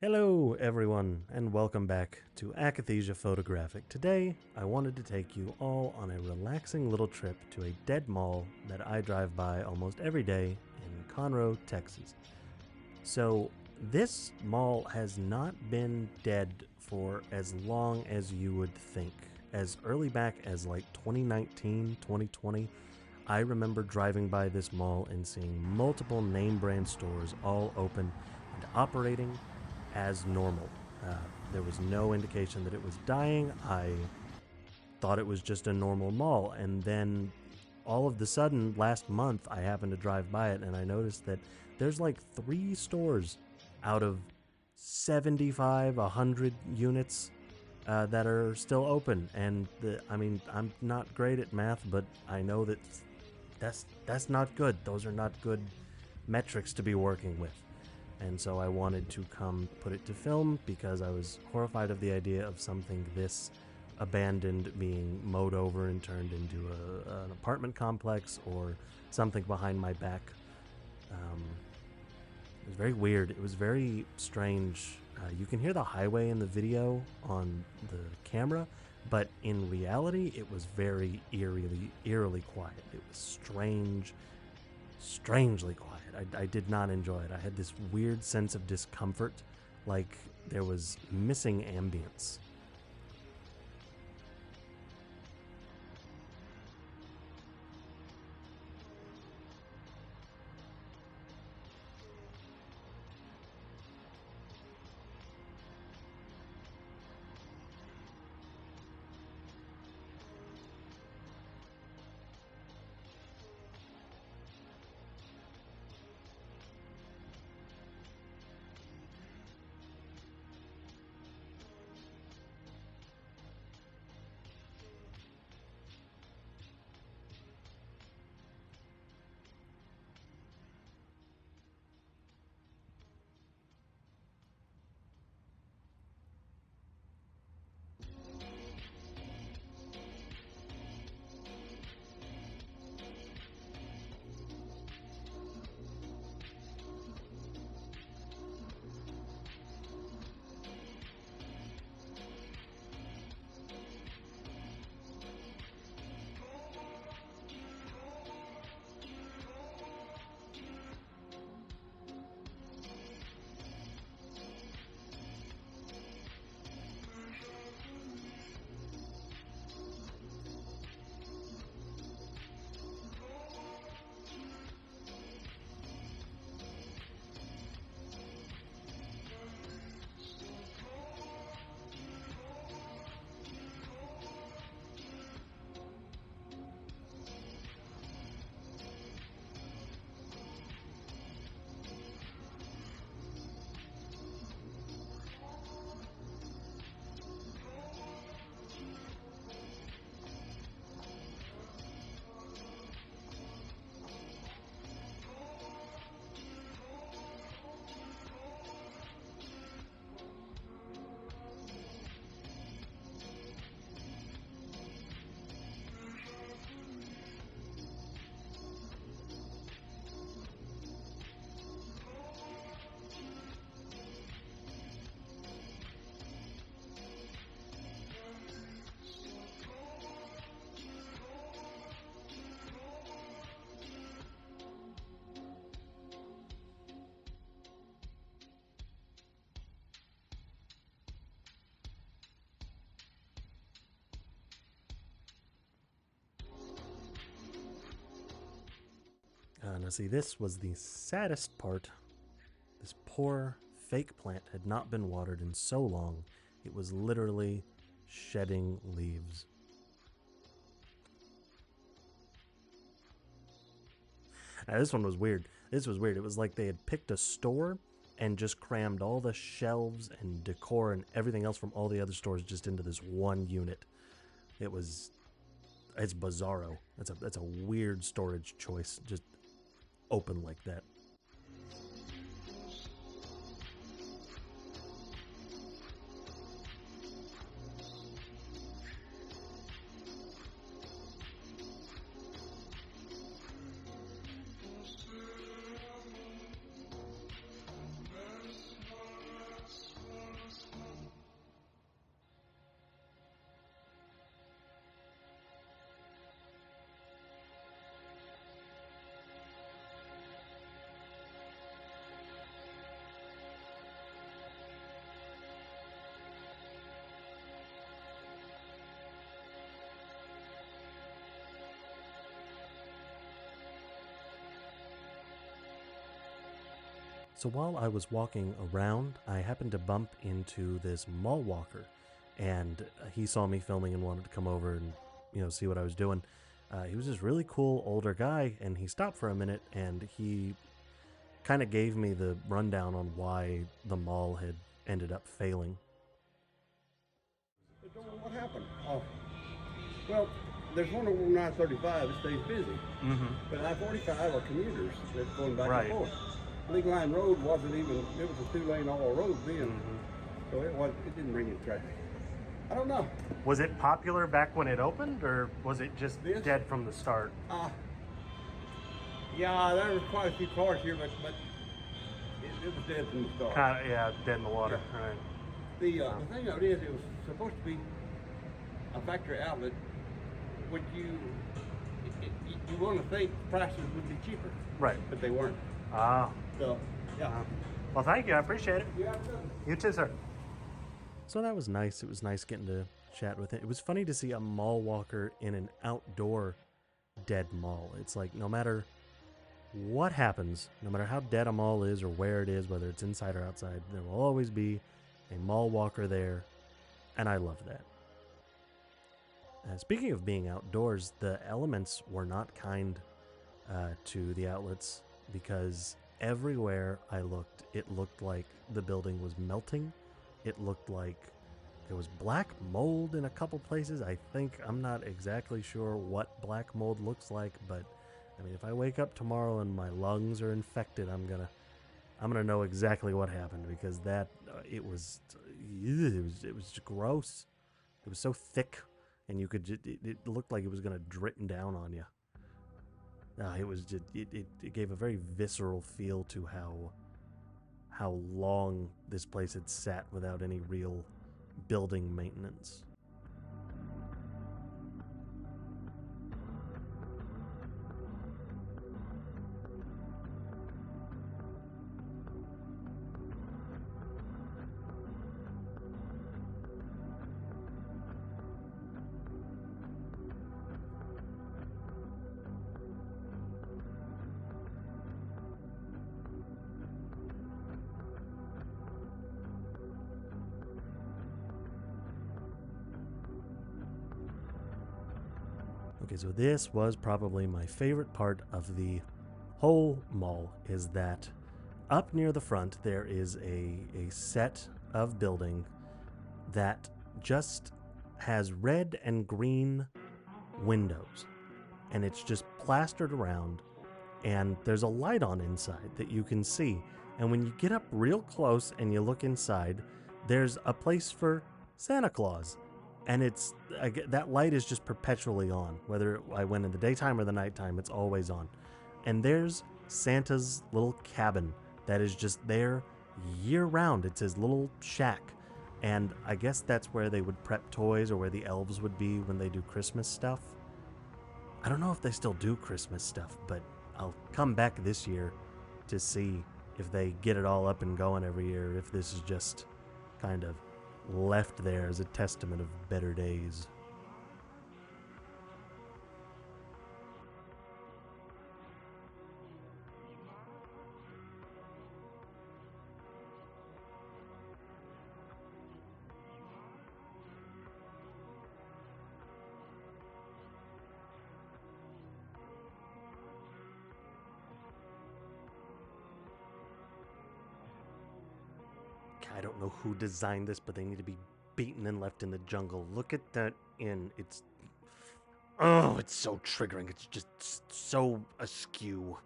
Hello everyone, and welcome back to Akathesia Photographic. Today, I wanted to take you all on a relaxing little trip to a dead mall that I drive by almost every day in Conroe, Texas. So, this mall has not been dead for as long as you would think. As early back as like 2019, 2020, I remember driving by this mall and seeing multiple name brand stores all open and operating as normal. There was no indication that it was dying. I thought it was just a normal mall. And then all of the sudden, last month, I happened to drive by it and I noticed that there's like 3 stores out of 75, 100 units that are still open. And I'm not great at math, but I know that that's not good. Those are not good metrics to be working with. And so I wanted to come put it to film because I was horrified of the idea of something this abandoned being mowed over and turned into an apartment complex or something behind my back. It was very weird. It was very strange. You can hear the highway in the video on the camera, but in reality, it was very eerily quiet. It was strangely quiet. I did not enjoy it. I had this weird sense of discomfort, like there was missing ambience. Now see, this was the saddest part. This poor fake plant had not been watered in so long. It was literally shedding leaves. Now this one was weird. This was weird. It was like they had picked a store and just crammed all the shelves and decor and everything else from all the other stores just into this one unit. It's bizarro. That's a weird storage choice, just open like that. So while I was walking around, I happened to bump into this mall walker, and he saw me filming and wanted to come over and see what I was doing. He was this really cool older guy, and he stopped for a minute, and he kind of gave me the rundown on why the mall had ended up failing. I don't know what happened. Well, there's one over 935 that stays busy, but I-45 are commuters that's going back and forth. League Line Road wasn't even, it was a 2-lane all road then, so it didn't bring in traffic. I don't know. Was it popular back when it opened, or was it just dead from the start? Yeah, there was quite a few cars here, but it was dead from the start. Dead in the water. Yeah. Right. The thing of it is, it was supposed to be a factory outlet, which you want to think prices would be cheaper, right? But they weren't. So yeah. Well, thank you. I appreciate it. Yeah. You too, sir. So that was nice. It was nice getting to chat with it. It was funny to see a mall walker in an outdoor dead mall. It's like no matter what happens, no matter how dead a mall is or where it is, whether it's inside or outside, there will always be a mall walker there, and I love that. Speaking of being outdoors, the elements were not kind to the outlets, because everywhere I looked, it looked like the building was melting. It looked like there was black mold in a couple places. I'm not exactly sure what black mold looks like, but I mean, if I wake up tomorrow and my lungs are infected, I'm gonna know exactly what happened, because it was gross. It was so thick, and you could it looked like it was gonna drip down on you. It was just it gave a very visceral feel to how long this place had sat without any real building maintenance. Okay, so this was probably my favorite part of the whole mall, is that up near the front there is a set of building that just has red and green windows, and it's just plastered around, and there's a light on inside that you can see. And when you get up real close and you look inside, there's a place for Santa Claus. And that light is just perpetually on. Whether I went in the daytime or the nighttime, it's always on. And there's Santa's little cabin that is just there year round. It's his little shack. And I guess that's where they would prep toys, or where the elves would be when they do Christmas stuff. I don't know if they still do Christmas stuff, but I'll come back this year to see if they get it all up and going every year, if this is just kind of left there as a testament of better days. I don't know who designed this, but they need to be beaten and left in the jungle. Look at that inn. It's so triggering. It's just so askew.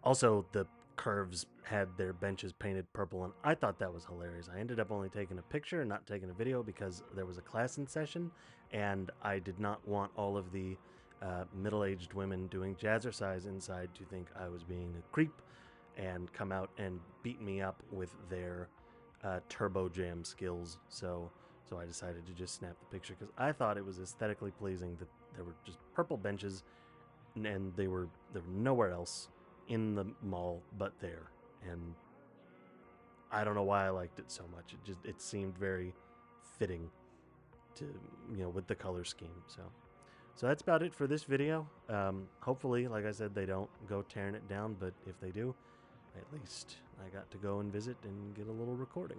Also, the curves had their benches painted purple, and I thought that was hilarious. I ended up only taking a picture and not taking a video because there was a class in session, and I did not want all of the middle-aged women doing jazzercise inside to think I was being a creep and come out and beat me up with their turbo jam skills. So I decided to just snap the picture because I thought it was aesthetically pleasing that there were just purple benches, and they were nowhere else in the mall but there. And I don't know why I liked it so much. It seemed very fitting to, with the color scheme. So that's about it for this video. Hopefully, like I said, they don't go tearing it down, but if they do, at least I got to go and visit and get a little recording.